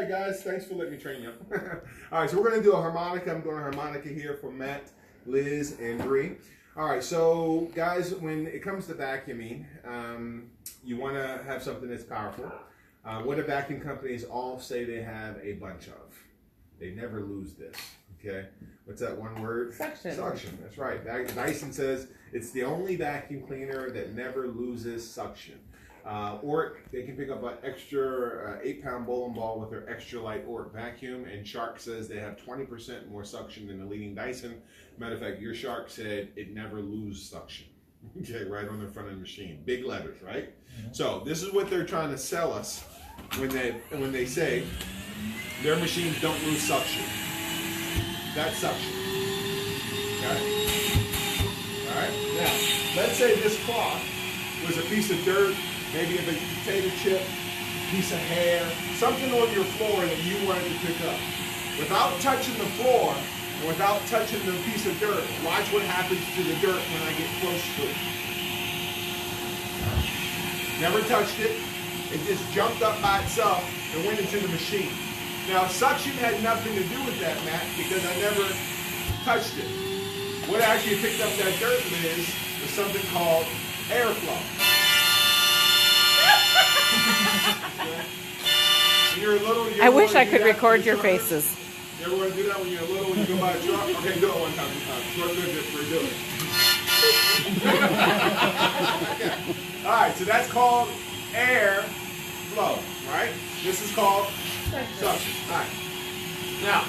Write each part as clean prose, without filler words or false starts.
right, guys. Thanks for letting me train you. All right, so we're going to do a harmonica. I'm doing a harmonica here for Matt, Liz, and Bree. All right, so guys, when it comes to vacuuming, you want to have something that's powerful. What do vacuum companies all say they have a bunch of? They never lose this, okay? What's that one word? Suction. Suction, that's right. Dyson says it's the only vacuum cleaner that never loses suction. Or they can pick up an extra 8-pound bowling ball with their extra light Ork vacuum, and Shark says they have 20% more suction than the leading Dyson. Matter of fact, your Shark said it never loses suction. Okay, right on the front of the machine. Big letters, right? Mm-hmm. So this is what they're trying to sell us when they say their machines don't lose suction. That's suction. Okay? All right? Now, let's say this cloth was a piece of dirt, maybe a potato chip, a piece of hair, something on your floor that you wanted to pick up. Without touching the floor and without touching the piece of dirt, watch what happens to the dirt when I get close to it. Never touched it. It just jumped up by itself and went into the machine. Now, suction had nothing to do with that, Matt, because I never touched it. What actually picked up that dirt, Liz, was something called airflow. I wish I could record your faces. You ever want to do that when you're little, when you go by a truck? Okay, do it one time. All right, so that's called air flow, right? This is called suction. All right. Now,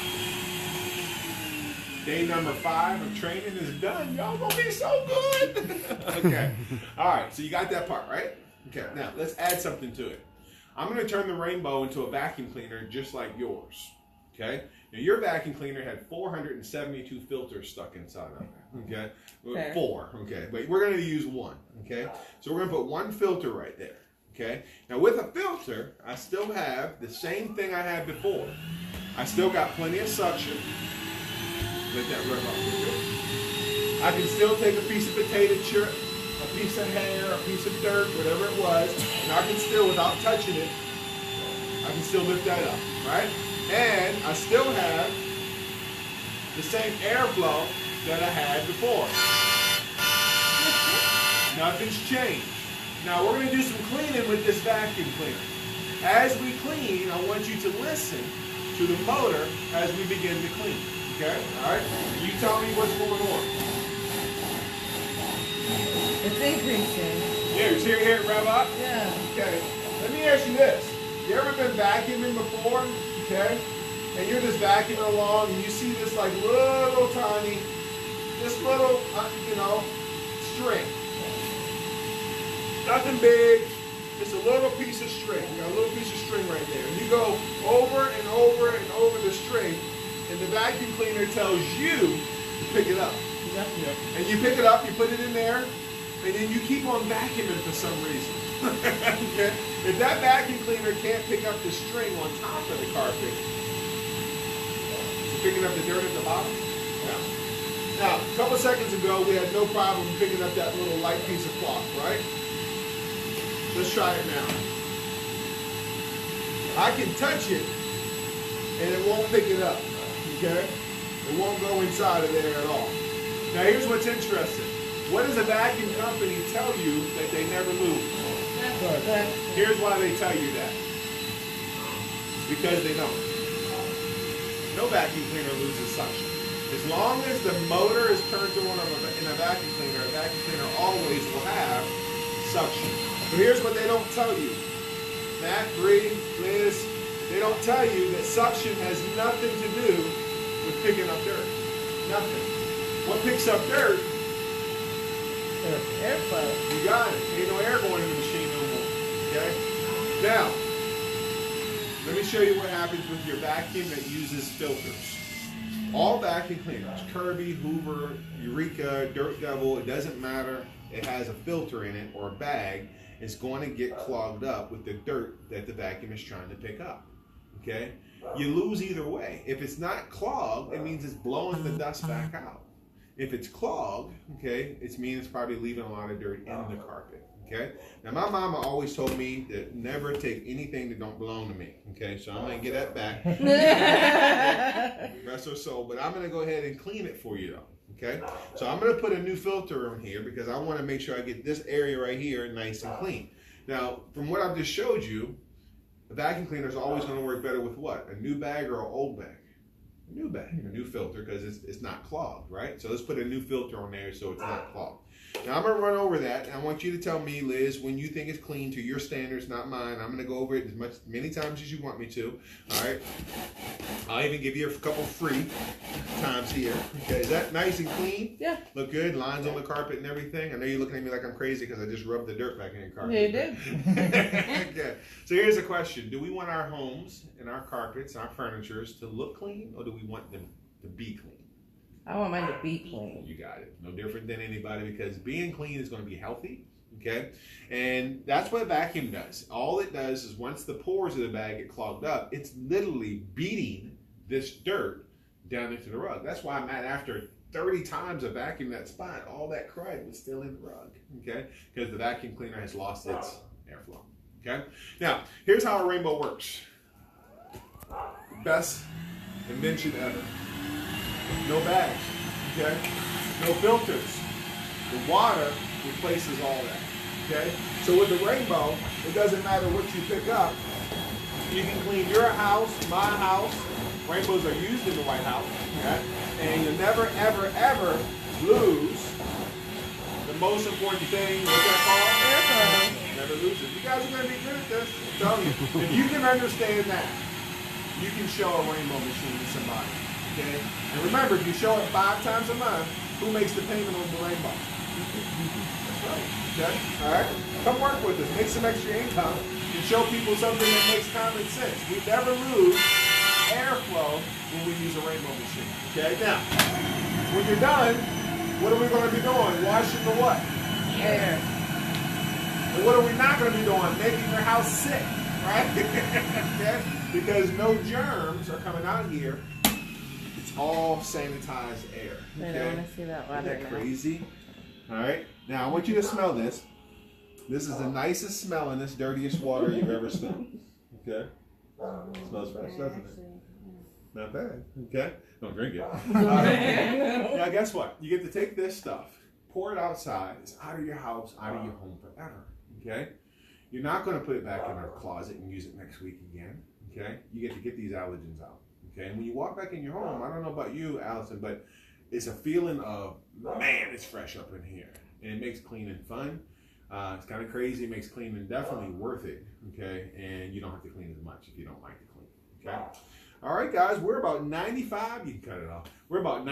day number 5 of training is done. Y'all gonna be so good. Okay. All right, so you got that part, right? Okay, now let's add something to it. I'm going to turn the Rainbow into a vacuum cleaner just like yours. Okay? Now, your vacuum cleaner had 472 filters stuck inside of it. Okay? Fair. 4. Okay? But we're going to use 1. Okay? So we're going to put 1 filter right there. Okay? Now, with a filter, I still have the same thing I had before. I still got plenty of suction. Let that rub off. I can still take a piece of potato chip, a piece of hair, a piece of dirt, whatever it was, and I can still, without touching it, I can still lift that up, right? And I still have the same airflow that I had before. Nothing's changed. Now we're going to do some cleaning with this vacuum cleaner. As we clean, I want you to listen to the motor as we begin to clean. Okay? All right? And you tell me what's going on. It's increasing. Hear it rev up? Yeah. Okay. Let me ask you this. You ever been vacuuming before? Okay? And you're just vacuuming along and you see this like little tiny, this little, string. Nothing big. Just a little piece of string. You got a little piece of string right there. And you go over and over and over the string, and the vacuum cleaner tells you to pick it up. Yep. And you pick it up, you put it in there, and then you keep on vacuuming for some reason. Okay? If that vacuum cleaner can't pick up the string on top of the carpet, it's picking up the dirt at the bottom. Yeah. Now, a couple seconds ago, we had no problem picking up that little light piece of cloth, right? Let's try it now. I can touch it, and it won't pick it up. Okay? It won't go inside of there at all. Now here's what's interesting. What does a vacuum company tell you that they never lose? Here's why they tell you that. It's because they don't. No vacuum cleaner loses suction. As long as the motor is turned on in a vacuum cleaner always will have suction. But here's what they don't tell you. Matt, Bree, Liz, they don't tell you that suction has nothing to do with picking up dirt. Nothing. What picks up dirt? Airflow. You got it. Ain't no air going in the machine no more. Okay? Now, let me show you what happens with your vacuum that uses filters. All vacuum cleaners, Kirby, Hoover, Eureka, Dirt Devil, it doesn't matter. It has a filter in it or a bag. It's going to get clogged up with the dirt that the vacuum is trying to pick up. Okay? You lose either way. If it's not clogged, it means it's blowing the dust back out. If it's clogged, okay, it means it's probably leaving a lot of dirt in the carpet. Okay. Now my mama always told me that never take anything that don't belong to me. Okay. So I'm gonna get that back. Rest her soul. But I'm gonna go ahead and clean it for you though. Okay. So I'm gonna put a new filter in here because I want to make sure I get this area right here nice and clean. Now, from what I've just showed you, a vacuum cleaner is always going to work better with what? A new bag or an old bag? A new bag, a new filter, because it's not clogged, right? So let's put a new filter on there so it's not clogged. Now I'm going to run over that, and I want you to tell me, Liz, when you think it's clean to your standards, not mine. I'm going to go over it many times as you want me to. All right. I'll even give you a couple free times here. Okay, is that nice and clean? Yeah. Look good? Lines on the carpet and everything? I know you're looking at me like I'm crazy because I just rubbed the dirt back in your carpet. Yeah, you did. Okay. So here's the question. Do we want our homes and our carpets and our furnitures to look clean, or do we want them to be clean? I want mine to be clean. You got it. No different than anybody, because being clean is going to be healthy. Okay, and that's what a vacuum does. All it does is once the pores of the bag get clogged up, it's literally beating this dirt down into the rug. That's why I'm at after 30 times I vacuumed that spot, all that crud was still in the rug. Okay, because the vacuum cleaner has lost its airflow. Okay, now here's how a rainbow works. Best invention ever. No bags. Okay, no filters. The water replaces all that. Okay? So with the rainbow, it doesn't matter what you pick up. You can clean your house, my house. Rainbows are used in the White House. Okay? And you'll never, ever, ever lose the most important thing. What's that called? Airflow. Never lose it. You guys are going to be good at this. I'm telling you. If you can understand that, you can show a rainbow machine to somebody. Okay? And remember, if you show it 5 times a month, who makes the payment on the rainbow? That's right. Okay? All right? Come work with us. Make some extra income and show people something that makes common sense. We never lose airflow when we use a rainbow machine. Okay? Now, when you're done, what are we going to be doing? Washing the what? Air. And what are we not going to be doing? Making your house sick. Right? Okay? Because no germs are coming out here. It's all sanitized air. Okay? I don't want to see that water. Isn't that crazy? All right. Now I want you to smell this. This is the nicest smellingest, dirtiest water you've ever smelled. Okay. Smells fresh, doesn't it? Not bad. Okay. Don't drink it. Now guess what? You get to take this stuff, pour it outside. It's out of your house, out of your home forever. Okay. You're not going to put it back in our closet and use it next week again. Okay. You get to get these allergens out. Okay. And when you walk back in your home, I don't know about you, Allison, but it's a feeling of, man, it's fresh up in here. And it makes cleaning fun. It's kind of crazy. It makes cleaning definitely worth it. Okay. And you don't have to clean as much if you don't like to clean. Okay. All right, guys. We're about 95. You can cut it off. We're about